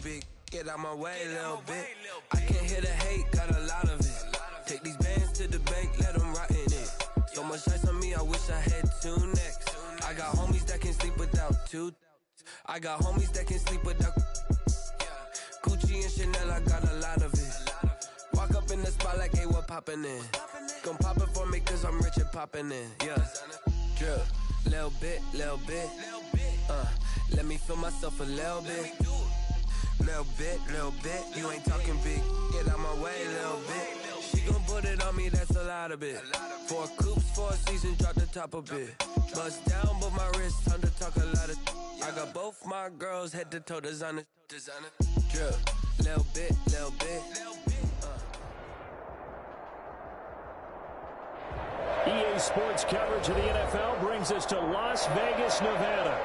big. Get out my way, little bit. I can't hear the hate, got a lot of it. Take these bands to the bank, let them rot in it. So much ice on me, I wish I had 2 necks. I got homies that can sleep without 2. I got homies that can sleep without Gucci and Chanel, I got a lot of it. Walk up in the spot like, hey, what poppin' in? Gon' pop it for me cause I'm rich and poppin' in. Yeah, drip, little bit. Let me feel myself a little bit. Little bit, you ain't talking big. Get out my way, little bit. She gon' put it on me, that's a lot of it. 4 coupes, 4 seasons, drop the top a bit. Bust down, but my wrist, time to talk a lot of. I got both my girls head to toe designer. Drip, little bit. EA Sports coverage of the NFL brings us to Las Vegas, Nevada.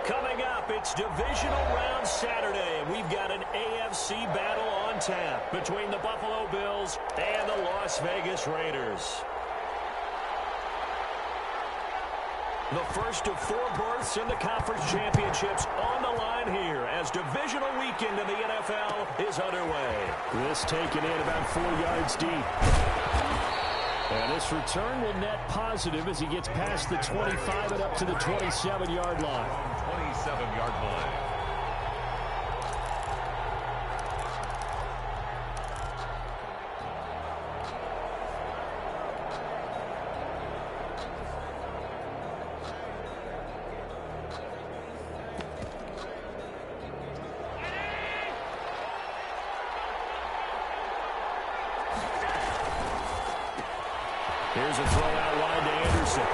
Coming up, it's Divisional Round Saturday, and we've got an AFC battle on tap between the Buffalo Bills and the Las Vegas Raiders. The first of 4 berths in the conference championships on the line here as divisional weekend in the NFL is underway. This taken in about 4 yards deep. And this return will net positive as he gets past the 25 and up to the 27-yard line. 27-yard line. Here's a throw out wide to Anderson.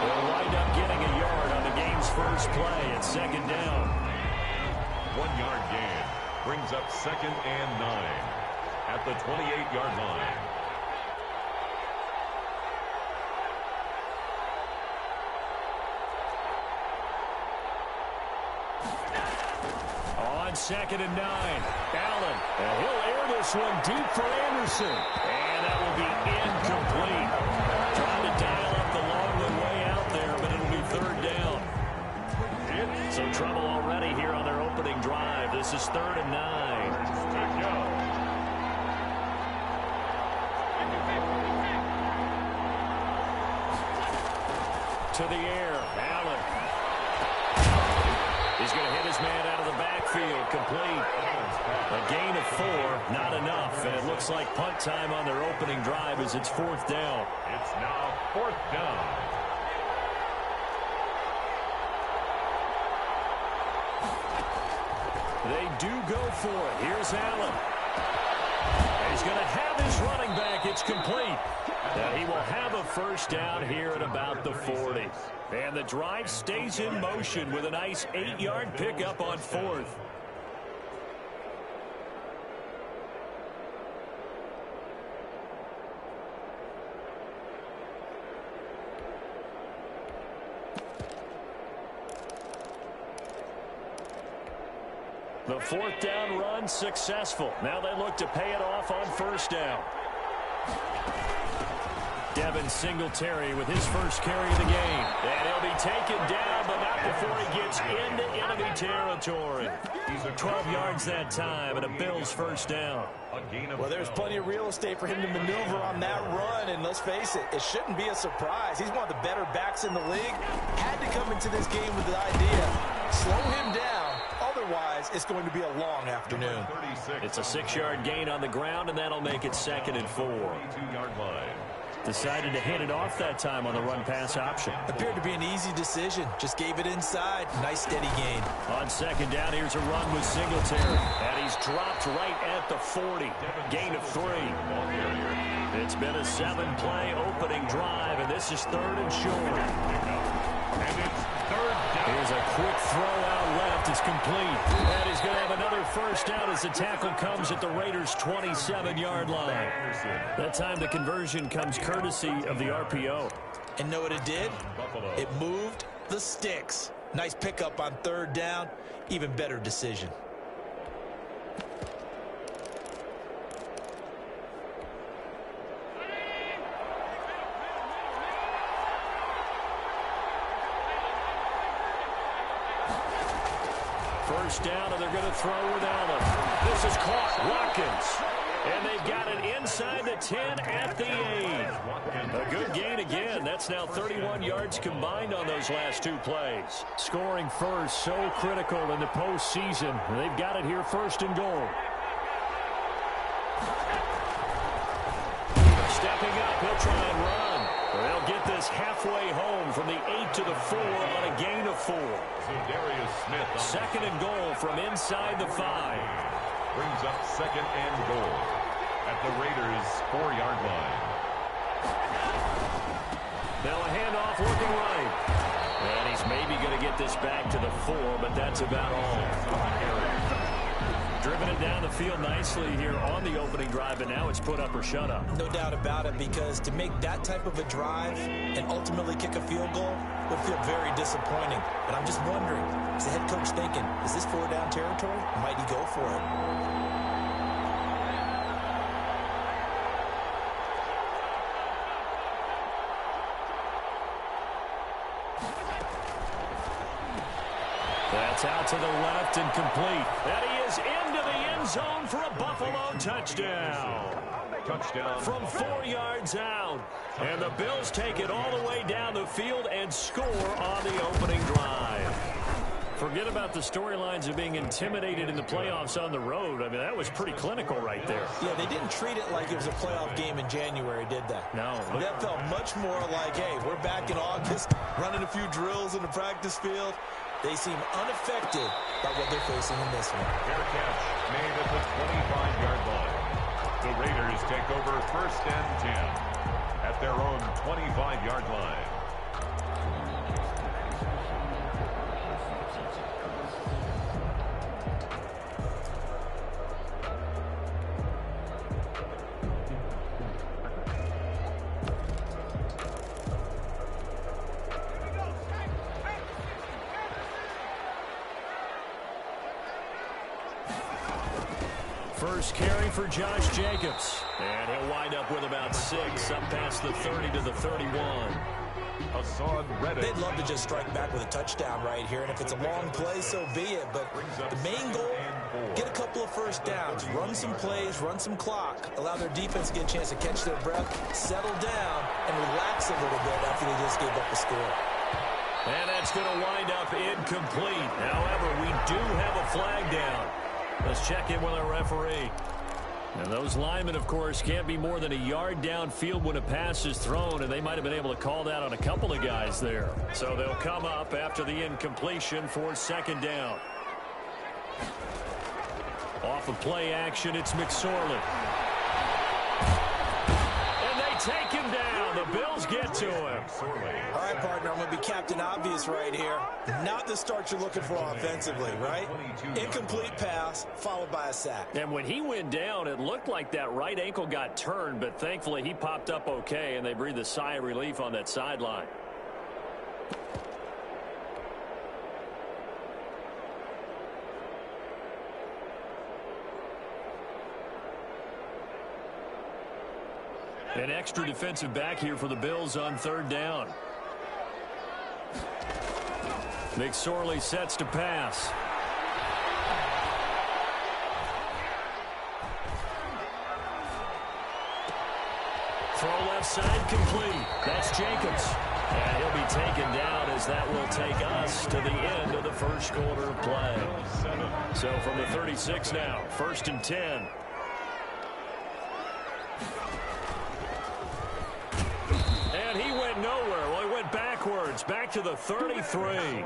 They'll wind up getting a yard on the game's first play at second down. 1-yard gain brings up 2nd and 9 at the 28-yard line. On 2nd and 9, Allen. And he'll air this one deep for Anderson. And that will be incomplete. Trying to dial up the long way out there, but it'll be 3rd down. Some trouble already here on their opening drive. This is 3rd and 9. To the air, Allen. He's going to hit his man out of the backfield, complete. A gain of 4, not enough, and it looks like punt time on their opening drive as it's 4th down. It's now 4th down. They do go for it. Here's Allen. And he's going to have his running back. It's complete. Now he will have a first down here at about the 40. And the drive stays in motion with a nice 8-yard pickup on 4th. The 4th down run successful. Now they look to pay it off on 1st down. Devin Singletary with his first carry of the game. And he'll be taken down, but not before he gets into enemy territory. 12 yards that time, and a Bills first down. Well, there's plenty of real estate for him to maneuver on that run, and let's face it, it shouldn't be a surprise. He's one of the better backs in the league. Had to come into this game with the idea, slow him down. Otherwise, it's going to be a long afternoon. It's a 6-yard gain on the ground, and that'll make it 2nd and 4. 22-yard line. Decided to hand it off that time on the run-pass option. Appeared to be an easy decision. Just gave it inside. Nice, steady gain. On 2nd down, here's a run with Singletary. And he's dropped right at the 40. Gain of 3. It's been a 7-play opening drive, and this is 3rd and short. And it's 3rd down. Here's a quick throw out left. It's complete. And he's going to have another first down as the tackle comes at the Raiders' 27-yard line. That time the conversion comes courtesy of the RPO. And know what it did? It moved the sticks. Nice pickup on 3rd down. Even better decision. first down, and they're going to throw with Allen. This is caught. Watkins. And they've got it inside the 10 at the 8. A good gain again. That's now 31 yards combined on those last 2 plays. Scoring first, so critical in the postseason. They've got it here, first and goal. Stepping up, he'll try and run. They'll get this halfway home from the 8 to the 4 on a gain of 4. Darius Smith. Second and goal from inside the 5. Brings up second and goal at the Raiders' 4-yard line. Now a handoff looking right. And he's maybe going to get this back to the 4, but that's about all. Driven it down the field nicely here on the opening drive, and now it's put up or shut up. No doubt about it, because to make that type of a drive and ultimately kick a field goal would feel very disappointing. But I'm just wondering, is the head coach thinking, is this 4-down territory? Might he go for it? That's out to the left and complete. And he is into the end zone for a Buffalo touchdown. Touchdown. From 4 yards out. And the Bills take it all the way down the field and score on the opening drive. Forget about the storylines of being intimidated in the playoffs on the road. I mean, that was pretty clinical right there. Yeah, they didn't treat it like it was a playoff game in January, did they? No. That felt much more like, hey, we're back in August, running a few drills in the practice field. They seem unaffected by what they're facing in this one. Fair catch made at the 25-yard line. The Raiders take over first and 10 at their own 25-yard line. First carry for Josh Jacobs. And he'll wind up with about 6, up past the 30 to the 31. Hassan Reddick. They'd love to just strike back with a touchdown right here, and if it's a long play, so be it. But the main goal, get a couple of first downs, run some plays, run some clock, allow their defense to get a chance to catch their breath, settle down, and relax a little bit after they just gave up the score. And that's going to wind up incomplete. However, we do have a flag down. Let's check in with our referee. And those linemen, of course, can't be more than a yard downfield when a pass is thrown, and they might have been able to call that on a couple of guys there. So they'll come up after the incompletion for second down. Off of play action, it's McSorley. And they take him down. The Bills get to him. All right, partner, I'm going to be Captain Obvious right here. Not the start you're looking for offensively, right? Incomplete pass, followed by a sack. And when he went down, it looked like that right ankle got turned, but thankfully he popped up okay, and they breathed a sigh of relief on that sideline. An extra defensive back here for the Bills on third down. McSorley sets to pass. Throw left side complete. That's Jacobs. And he'll be taken down as that will take us to the end of the first quarter of play. So from the 36 now, first and 10. And he went nowhere. Well, he went backwards, back to the 33.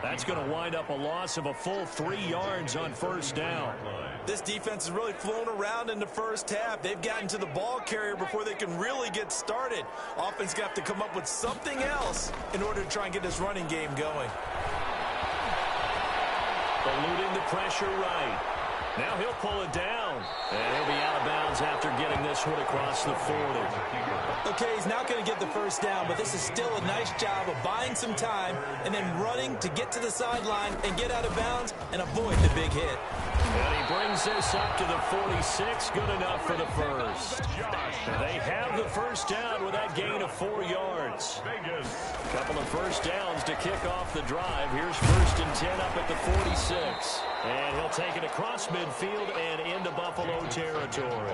That's going to wind up a loss of a full 3 yards on first down. This defense has really flown around in the first half. They've gotten to the ball carrier before they can really get started. Offense got to come up with something else in order to try and get this running game going. Eluding the pressure right. Now he'll pull it down. And he'll be out of bounds after getting this one across the 40. Okay, he's not going to get the first down, but this is still a nice job of buying some time and then running to get to the sideline and get out of bounds and avoid the big hit. And he brings this up to the 46. Good enough for the first. They have the first down with that gain of 4 yards. A couple of first downs to kick off the drive. Here's first and 10 up at the 46. And he'll take it across midfield and into Buffalo territory.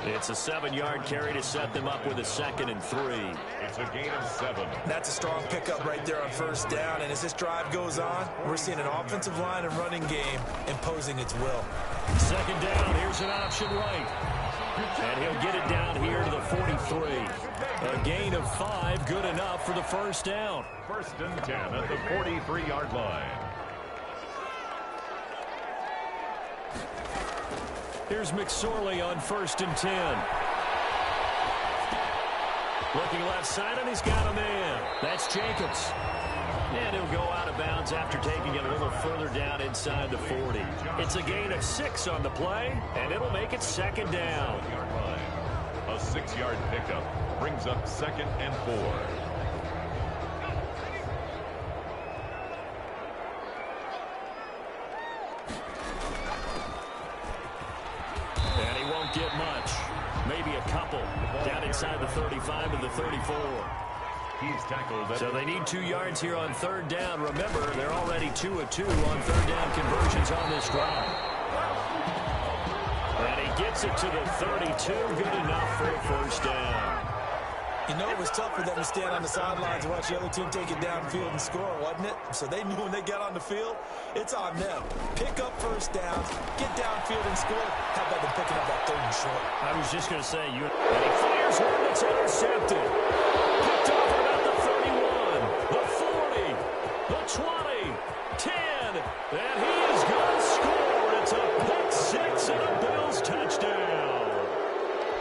It's a 7-yard carry to set them up with a 2nd and 3. It's a gain of 7. That's a strong pickup right there on first down. And as this drive goes on, we're seeing an offensive line and running game imposing its will. 2nd down, here's an option right. And he'll get it down here to the 43. A gain of 5, good enough for the first down. 1st and 10 at the 43-yard line. Here's McSorley on 1st and 10. Looking left side, and he's got a man. That's Jacobs. And he'll go out of bounds after taking it a little further down inside the 40. It's a gain of 6 on the play, and it'll make it 2nd down. A 6-yard pickup brings up 2nd and 4. And he won't get much. Maybe a couple. Down inside the 35 to the 34. He's tackled. So they need 2 yards here on 3rd down. Remember, they're already 2 of 2 on 3rd down conversions on this drive. And he gets it to the 32. Good enough for a 1st down. You know, it was tough for them to stand on the sidelines and watch the other team take it downfield and score, wasn't it? So they knew when they got on the field, it's on them. Pick up 1st downs, get downfield and score. How about them picking up that 3rd and short? I was just going to say, and he fires one that's intercepted. Picked off at about the 31, the 40, the 20, 10, and he is going to score. It's a pick 6 and a Bills touchdown.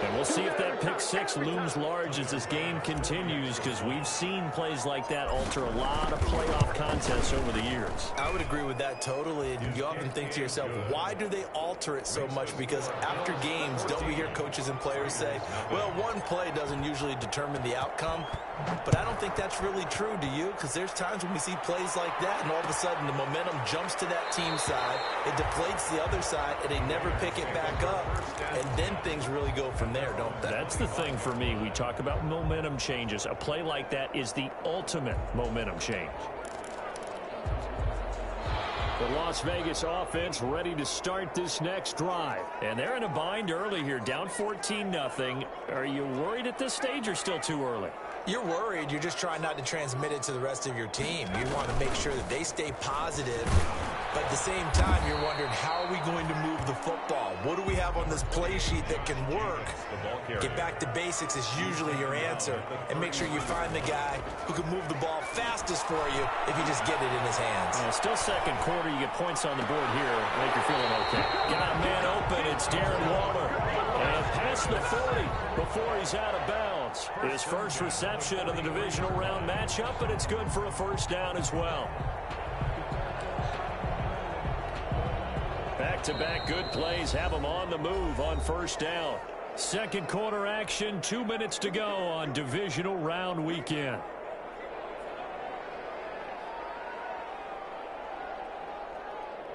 And we'll see if that pick 6 looms large as this game continues, because we've seen plays like that alter a lot of playoff contests over the years. I would agree with that totally. And you often think to yourself, why do they alter it so much? Because after games, don't we hear coaches and players say, well, one play doesn't usually determine the outcome? But I don't think that's really true, do you? Because there's times when we see plays like that, and all of a sudden the momentum jumps to that team side, it deflates the other side, and they never pick it back up. And then things really go from there, don't they? That's the thing for me. We talk about momentum changes. A play like that is the ultimate momentum change. The Las Vegas offense ready to start this next drive. And they're in a bind early here, down 14-0. Are you worried at this stage or still too early? You're worried. You're just trying not to transmit it to the rest of your team. You want to make sure that they stay positive. But at the same time, you're wondering, how are we going to move the football? What do we have on this play sheet that can work? Get back to basics is usually your answer. And make sure you find the guy who can move the ball fastest for you if you just get it in his hands. Still 2nd quarter. You get points on the board here. I think you're feeling okay. Got a man open. It's Darren Waller. And past the 40 before he's out of bounds. His first reception of the divisional round matchup, and it's good for a 1st down as well. Back-to-back good plays have him on the move on 1st down. 2nd quarter action, 2 minutes to go on divisional round weekend.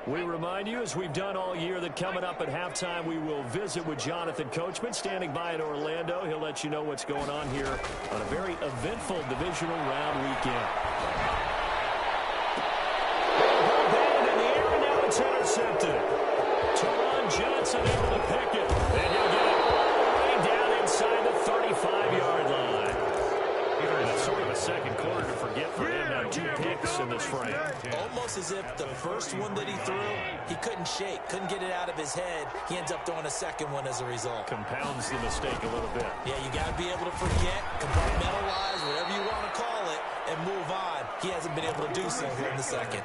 We remind you, as we've done all year, that coming up at halftime, we will visit with Jonathan Coachman, standing by in Orlando. He'll let you know what's going on here on a very eventful divisional round weekend. Band in the air, and now it's intercepted. Teron Johnson able to pick it, and he'll get it way down inside the 35-yard line. It's sort of a 2nd quarter to forget for him. Now 2 picks in this frame. Almost as if the first one that he threw, he couldn't shake, couldn't get it out of his head. He ends up throwing a 2nd one as a result. Compounds the mistake a little bit. Yeah, you got to be able to forget, compartmentalize, whatever you want to call it, and move on. He hasn't been able to do so here in the 2nd.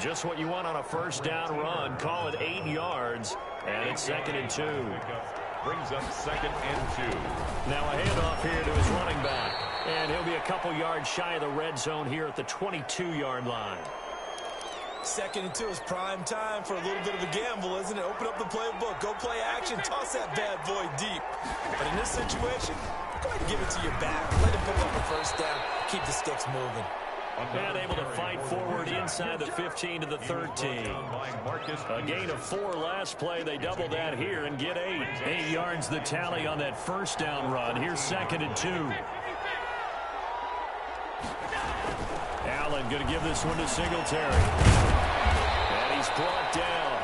Just what you want on a 1st down run. Call it 8 yards, and it's 2nd and 2. Brings up 2nd and 2. Now a handoff here to his running back. And he'll be a couple yards shy of the red zone here at the 22-yard line. 2nd and 2 is prime time for a little bit of a gamble, isn't it? Open up the playbook, go play action, toss that bad boy deep. But in this situation, go ahead and give it to your back. Let him pick up the 1st down, keep the sticks moving. And able to fight forward inside the 15 to the 13. A gain of 4 last play. They double that here and get 8. 8 yards the tally on that 1st down run. Here's 2nd and 2. Allen going to give this one to Singletary. And he's brought down.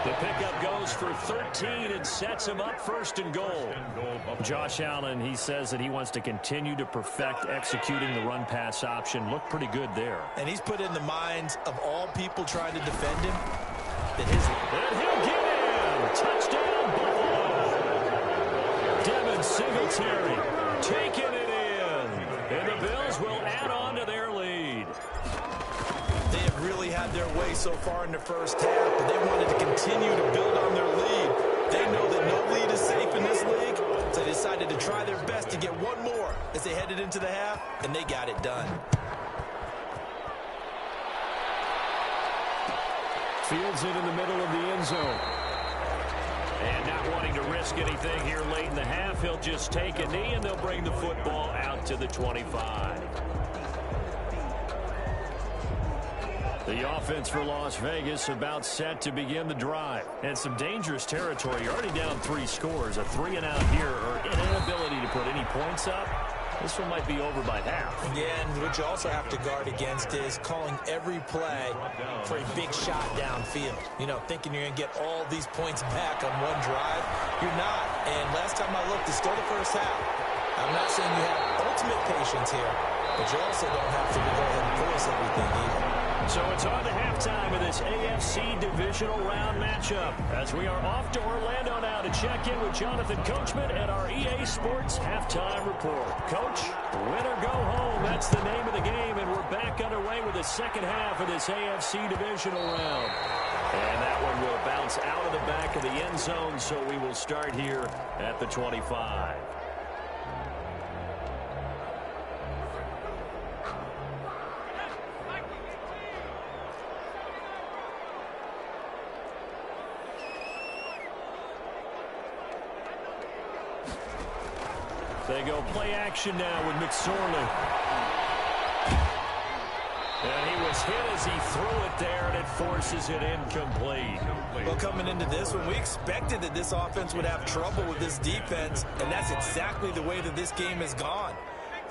The pickup goes for 13 and sets him up first and goal. Josh Allen, he says that he wants to continue to perfect executing the run-pass option. Looked pretty good there. And he's put in the minds of all people trying to defend him that his... And he'll get in. Touchdown, Buffalo. Devin Singletary taking it in. And the Bills will add on to their lead. They have really had their way so far in the first half, but they wanted to continue to build on their lead. They know that no lead is safe in this league, so they decided to try their best to get one more as they headed into the half, and they got it done. Fields it in the middle of the end zone. And not wanting to risk anything here late in the half, he'll just take a knee, and they'll bring the football out to the 25. The offense for Las Vegas about set to begin the drive. And some dangerous territory. You're already down 3 scores. A 3-and-out here, or an inability to put any points up. This one might be over by half. Yeah, and what you also have to guard against is calling every play for a big shot downfield. You know, thinking you're going to get all these points back on one drive. You're not. And last time I looked, it's still the first half. I'm not saying you have ultimate patience here, but you also don't have to go ahead and force everything either. So it's on to halftime of this AFC divisional round matchup as we are off to Orlando now to check in with Jonathan Coachman at our EA Sports Halftime Report. Coach, win or go home, that's the name of the game, and we're back underway with the second half of this AFC divisional round. And that one will bounce out of the back of the end zone, so we will start here at the 25. They go play action now with McSorley. And he was hit as he threw it there, and it forces it incomplete. Well, coming into this one, we expected that this offense would have trouble with this defense, and that's exactly the way that this game has gone.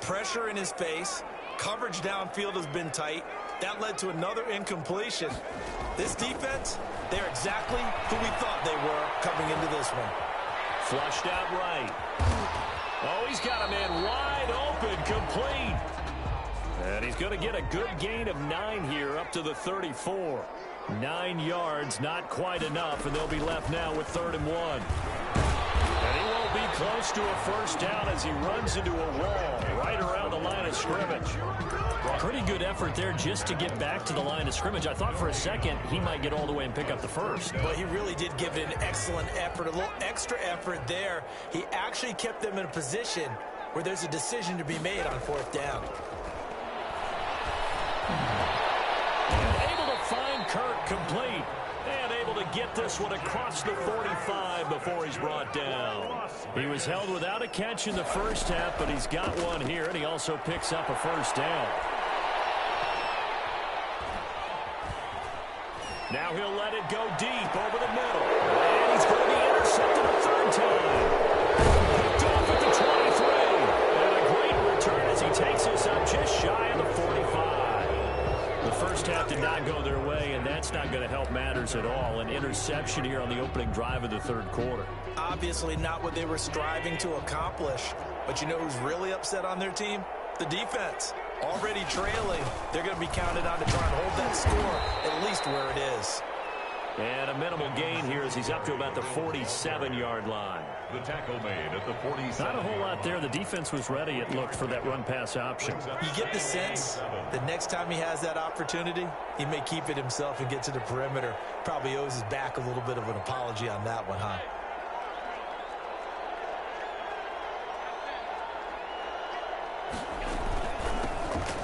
Pressure in his face, coverage downfield has been tight. That led to another incompletion. This defense, they're exactly who we thought they were coming into this one. Flushed out right. Oh, he's got a man wide open, complete. And he's going to get a good gain of 9 here up to the 34. 9 yards, not quite enough, and they'll be left now with 3rd and 1. And he won't be close to a first down as he runs into a wall right around the line of scrimmage. Pretty good effort there just to get back to the line of scrimmage. I thought for a second he might get all the way and pick up the first. But he really did give it an excellent effort, a little extra effort there. He actually kept them in a position where there's a decision to be made on 4th down. And able to find Kirk complete. And able to get this one across the 45 before he's brought down. He was held without a catch in the first half, but he's got one here, and he also picks up a first down. Now he'll let it go deep over the middle. And he's going to be intercepted a 3rd time. Picked off at the 23. And a great return as he takes us up just shy of the 45. The first half did not go their way, and that's not going to help matters at all. An interception here on the opening drive of the 3rd quarter. Obviously not what they were striving to accomplish. But you know who's really upset on their team? The defense. Already trailing. They're going to be counted on to try and hold that score at least where it is. And a minimal gain here as he's up to about the 47-yard line. The tackle made at the 47. Not a whole lot there. The defense was ready, it looked, for that run-pass option. You get the sense that next time he has that opportunity, he may keep it himself and get to the perimeter. Probably owes his back a little bit of an apology on that one, huh?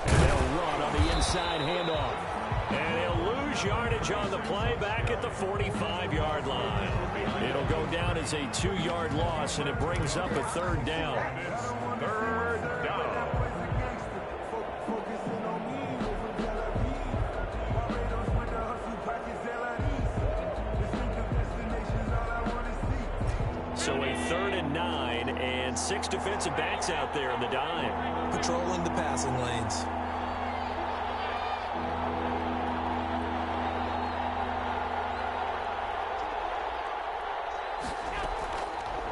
And they'll run on the inside handoff. And he'll lose yardage on the play back at the 45-yard line. It'll go down as a 2-yard loss, and it brings up a 3rd down. 3rd down. So a 3rd and 9, and 6 defensive backs out there in the dime. Patrolling the passing lanes.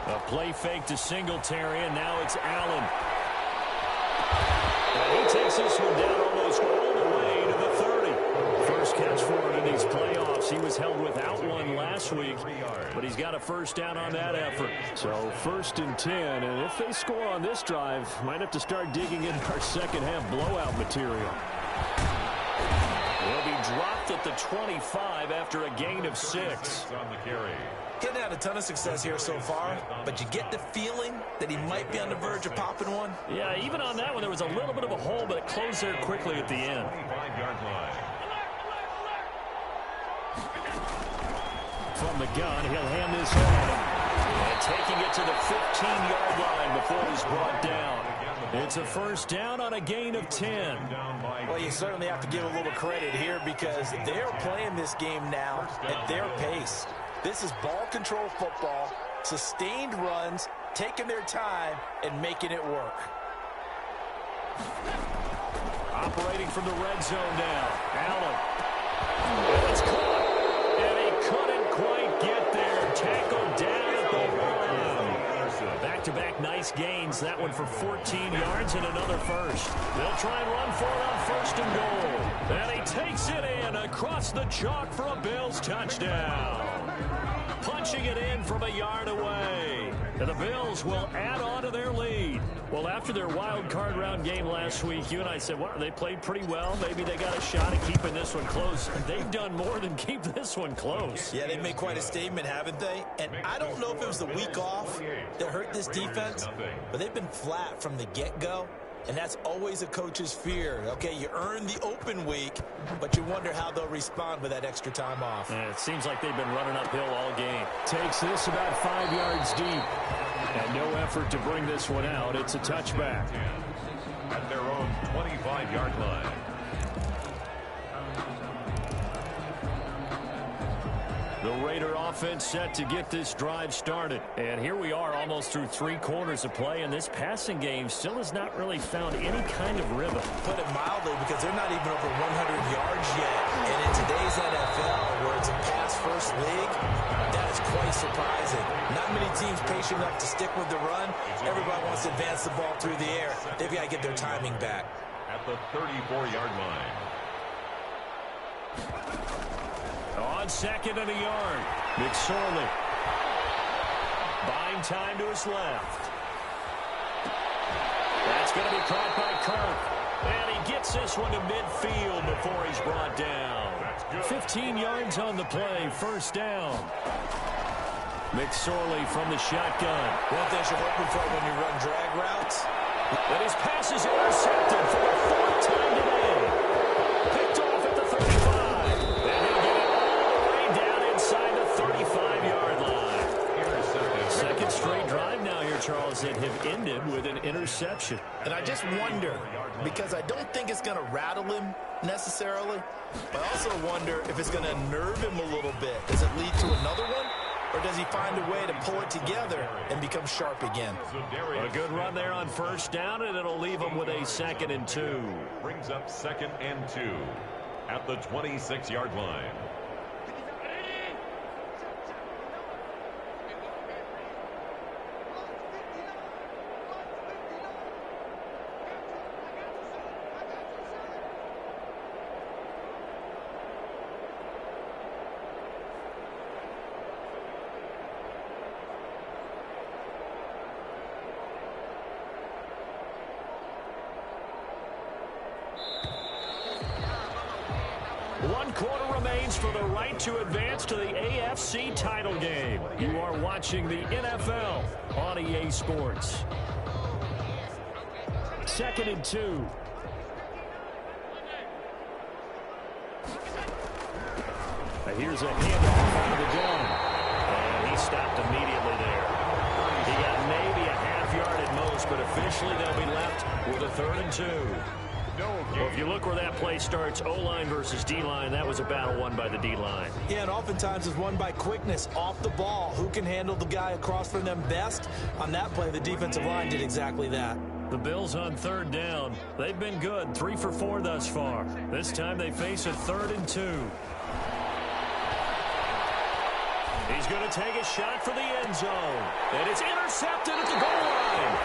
A play fake to Singletary, and now it's Allen. And he takes this one down almost all the way to the 30. First catch for him in these playoffs. He was held without one last week, but he's got a first down on that effort. So 1st and 10, and if they score on this drive, might have to start digging into our second half blowout material. He'll be dropped at the 25 after a gain of 6. On the carry. Getting had a ton of success here so far, but you get the feeling that he might be on the verge of popping one. Yeah, even on that one, there was a little bit of a hole, but it closed there quickly at the end. 25-yard line. From the gun, he'll hand this off. And taking it to the 15-yard line before he's brought down. It's a first down on a gain of 10. Well, you certainly have to give a little credit here because they're playing this game now at their pace. This is ball control football, sustained runs, taking their time, and making it work. Operating from the red zone now. Allen. And it's caught. And he couldn't quite get there. Tackled down at the line. Back-to-back nice gains. That one for 14 yards and another first. They'll try and run for it on 1st and goal. And he takes it in across the chalk for a Bills touchdown. Punching it in from a yard away. And the Bills will add on to their lead. Well, after their wild card round game last week, you and I said, well, they played pretty well. Maybe they got a shot at keeping this one close. They've done more than keep this one close. Yeah, they've made quite a statement, haven't they? And I don't know if it was the week off that hurt this defense, but they've been flat from the get-go. And that's always a coach's fear. Okay, you earn the open week, but you wonder how they'll respond with that extra time off. And it seems like they've been running uphill all game. Takes this about 5 yards deep. And no effort to bring this one out. It's a touchback. At their own 25-yard line. The Raider offense set to get this drive started. And here we are almost through 3 quarters of play, and this passing game still has not really found any kind of rhythm. Put it mildly, because they're not even over 100 yards yet. And in today's NFL, where it's a pass-first league, that is quite surprising. Not many teams patient enough to stick with the run. Everybody wants to advance the ball through the air. They've got to get their timing back. At the 34-yard line. On 2nd and a yard, McSorley. Buying time to his left. That's going to be caught by Kirk. And he gets this one to midfield before he's brought down. 15 yards on the play, first down. McSorley from the shotgun. One thing you're hoping for when you run drag routes. And his pass is intercepted for the 4th time today. Picked off at the 35. And he'll get it all the way down inside the 35-yard line. Second straight drive now here, Charles, that have ended with an interception. And I just wonder, because I don't think it's going to rattle him necessarily, but I also wonder if it's going to nerve him a little bit. Does it lead to another one? Or does he find a way to pull it together and become sharp again? A good run there on first down, and it'll leave him with a 2nd and 2. Brings up 2nd and 2 at the 26-yard line. One quarter remains for the right to advance to the AFC title game. You are watching the NFL on EA Sports. 2nd and 2. Here's a handoff out of the gun. And he stopped immediately there. He got maybe a half yard at most, but officially they'll be left with a 3rd and 2. Well, if you look where that play starts, O-line versus D-line, that was a battle won by the D-line. Yeah, and oftentimes it's won by quickness off the ball. Who can handle the guy across from them best? On that play, the defensive line did exactly that. The Bills on 3rd down. They've been good, 3 for 4 thus far. This time they face a 3rd and 2. He's going to take a shot for the end zone. And it's intercepted at the goal line.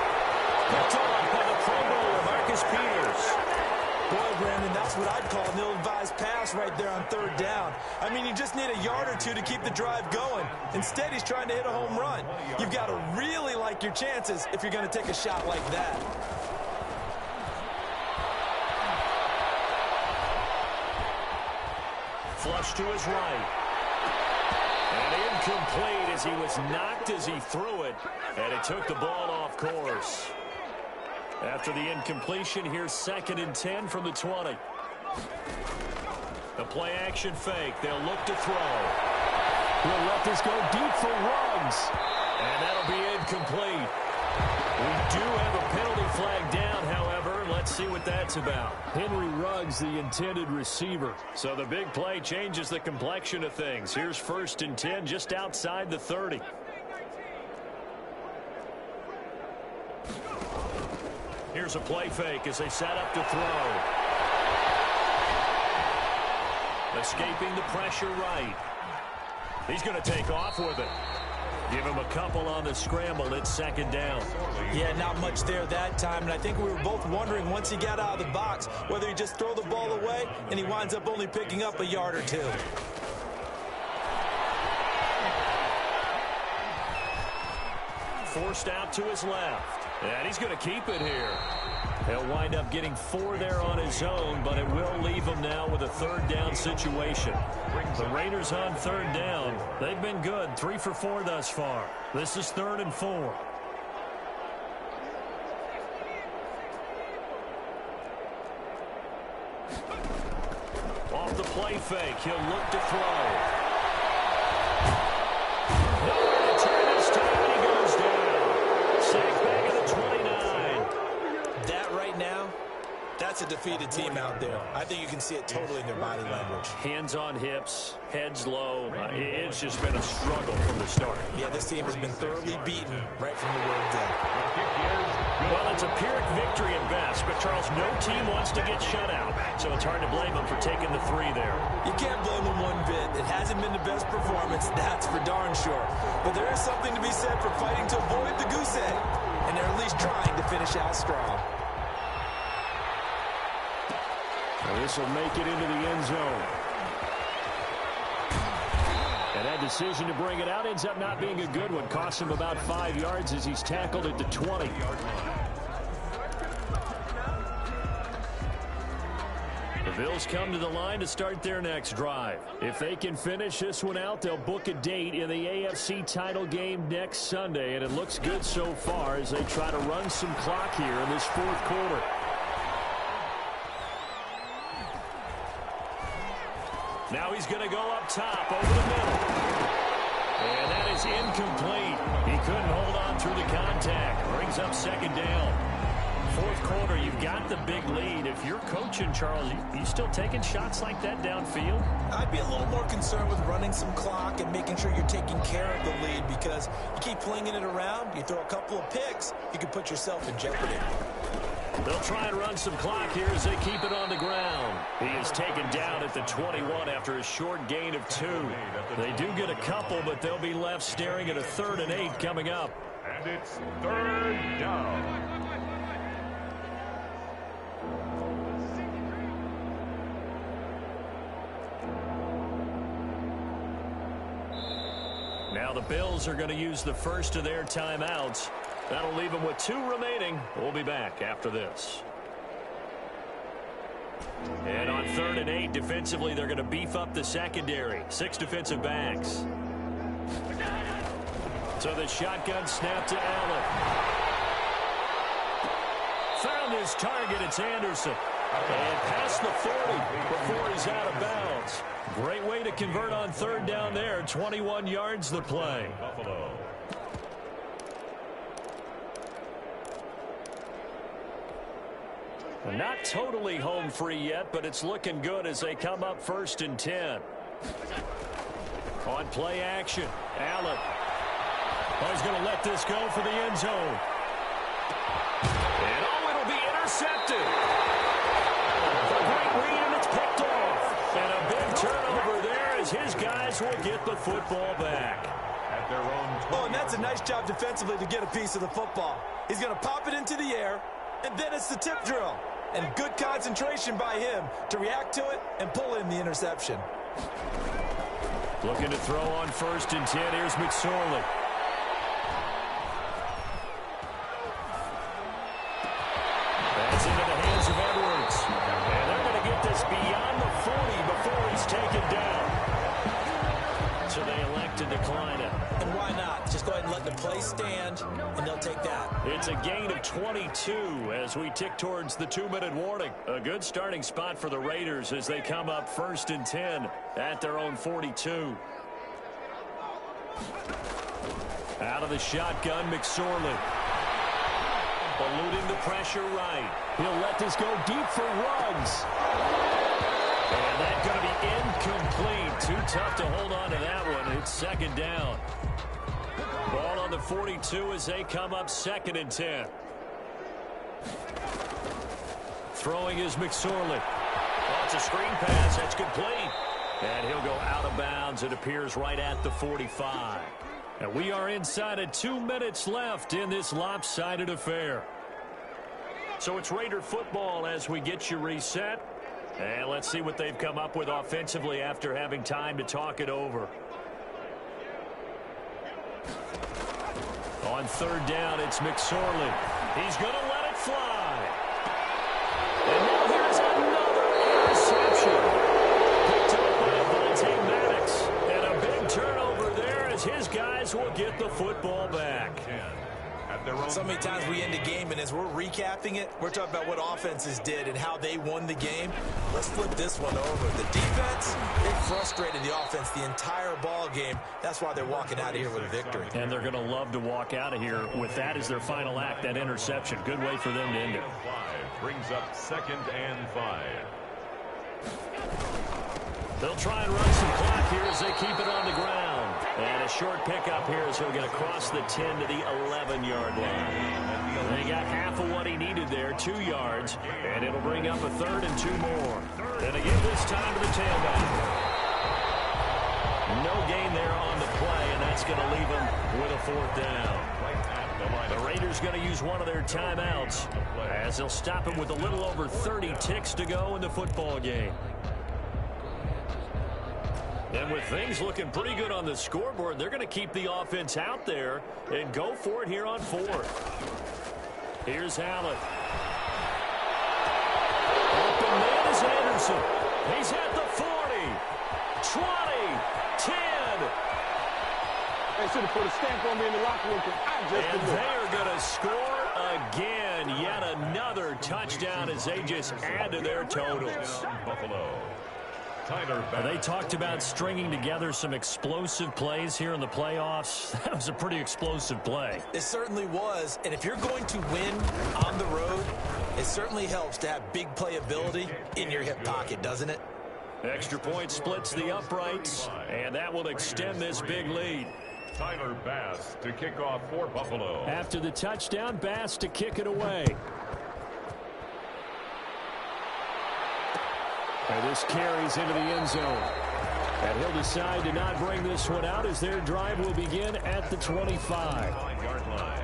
Picked off by the Pro Bowler, Marcus Peters. Boy, Brandon, that's what I'd call an ill-advised pass right there on third down. I mean, you just need a yard or two to keep the drive going. Instead, he's trying to hit a home run. You've got to really like your chances if you're going to take a shot like that. Flush to his right. And incomplete as he was knocked as he threw it. And it took the ball off course. After the incompletion, here's 2nd and 10 from the 20. The play-action fake. They'll look to throw. He'll let this go deep for Ruggs. And that'll be incomplete. We do have a penalty flag down, however. Let's see what that's about. Henry Ruggs, the intended receiver. So the big play changes the complexion of things. Here's 1st and 10 just outside the 30. Here's a play fake as they set up to throw. Escaping the pressure right. He's going to take off with it. Give him a couple on the scramble. It's 2nd down. Yeah, not much there that time, and I think we were both wondering once he got out of the box whether he just throw the ball away and he winds up only picking up a yard or two. Forced out to his left. And he's going to keep it here. He'll wind up getting 4 there on his own, but it will leave him now with a 3rd down situation. The Raiders on 3rd down. They've been good, 3 for 4 thus far. This is 3rd and 4. Off the play fake, he'll look to throw. Nowhere to turn this time, he goes down. Sacked back at the 29. That right now, that's a defeated team out there. I think you can see it totally in their body language. Hands on hips, heads low. It's just been a struggle from the start. Yeah, this team has been thoroughly beaten right from the word go. Well, it's a Pyrrhic victory at best, but Charles, no team wants to get shut out, so it's hard to blame them for taking the 3 there. You can't blame them one bit. It hasn't been the best performance, that's for darn sure. But there is something to be said for fighting to avoid the goose egg, and they're at least trying to finish out strong. Well, this will make it into the end zone. And that decision to bring it out ends up not being a good one. Costs him about 5 yards as he's tackled at the 20. The Bills come to the line to start their next drive. If they can finish this one out, they'll book a date in the AFC title game next Sunday. And it looks good so far as they try to run some clock here in this 4th quarter. Now he's going to go up top over the middle. And that is incomplete. He couldn't hold on through the contact. Brings up 2nd down. 4th quarter, you've got the big lead. If you're coaching, Charles, you still taking shots like that downfield? I'd be a little more concerned with running some clock and making sure you're taking care of the lead, because you keep flinging it around, you throw a couple of picks, you can put yourself in jeopardy. They'll try and run some clock here as they keep it on the ground. He is taken down at the 21 after a short gain of 2. They do get a couple, but they'll be left staring at a 3rd and 8 coming up. And it's 3rd down. Now the Bills are going to use the first of their timeouts. That'll leave them with 2 remaining. We'll be back after this. And on 3rd and 8, defensively, they're going to beef up the secondary. 6 defensive backs. So the shotgun snap to Allen. Found his target. It's Anderson. And past the 40 before he's out of bounds. Great way to convert on 3rd down there. 21 yards the play. Buffalo. Not totally home free yet, but it's looking good as they come up 1st and 10. On play action, Allen. Oh, he's going to let this go for the end zone. And oh, it'll be intercepted. A great read, and it's picked off. And a big turnover there as his guys will get the football back. At their own 20. Oh, and that's a nice job defensively to get a piece of the football. He's going to pop it into the air, and then it's the tip drill. And good concentration by him to react to it and pull in the interception. Looking to throw on 1st and 10. Here's McSorley. That's into the hands of Edwards. And they're going to get this beyond the 40 before he's taken down. So they elect to decline it. And why not? Just go ahead and let the play stand, and they'll take that. It's a gain of 22 as we tick towards the 2-minute warning. A good starting spot for the Raiders as they come up 1st and 10 at their own 42. Out of the shotgun, McSorley. Eluding the pressure right. He'll let this go deep for Ruggs. And that's going to be incomplete. Too tough to hold on to that one. It's 2nd down. Ball on the 42 as they come up 2nd and 10. Throwing is McSorley. Oh, it's a screen pass. That's complete. And he'll go out of bounds. It appears right at the 45. And we are inside of 2 minutes left in this lopsided affair. So it's Raider football as we get you reset. And let's see what they've come up with offensively after having time to talk it over. On 3rd down, it's McSorley. He's going to let it fly. And now here's another interception. Picked up by Avonte Maddox. And a big turnover there as his guys will get the football back. So many times we end a game, and as we're recapping it, we're talking about what offenses did and how they won the game. Let's flip this one over. The defense, they frustrated the offense the entire ball game. That's why they're walking out of here with a victory. And they're going to love to walk out of here with that as their final act, that interception. Good way for them to end it. Brings up 2nd and 5. They'll try and run some clock here as they keep it on the ground. And a short pickup here as he'll get across the 10 to the 11-yard line. They got half of what he needed there, 2 yards, and it'll bring up a 3rd and 2 more. And again this time to the tailback. No gain there on the play, and that's going to leave him with a 4th down. The Raiders going to use one of their timeouts as they'll stop him with a little over 30 ticks to go in the football game. And with things looking pretty good on the scoreboard, they're going to keep the offense out there and go for it here on 4th. Here's Allen. Open man is Anderson. He's at the 40, 20, 10. They should have put a stamp on me in the locker room. And they are going to score again. Yet another touchdown as they just add to their totals. Buffalo. They talked about stringing together some explosive plays here in the playoffs. That was a pretty explosive play. It certainly was. And if you're going to win on the road, it certainly helps to have big playability in your hip pocket, doesn't it? Extra point splits the uprights, and that will extend this big lead. Tyler Bass to kick off for Buffalo. After the touchdown, Bass to kick it away. And this carries into the end zone. And he'll decide to not bring this one out as their drive will begin at the 25. 5-yard line.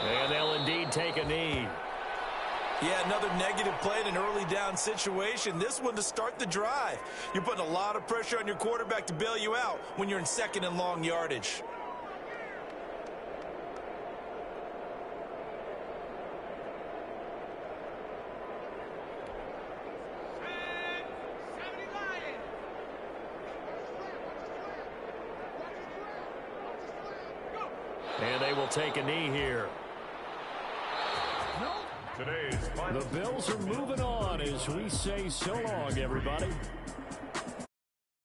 And they'll indeed take a knee. Yeah, another negative play in an early down situation. This one to start the drive. You're putting a lot of pressure on your quarterback to bail you out when you're in 2nd and long yardage. And they will take a knee here. Today's The Bills are moving on as we say so long, everybody.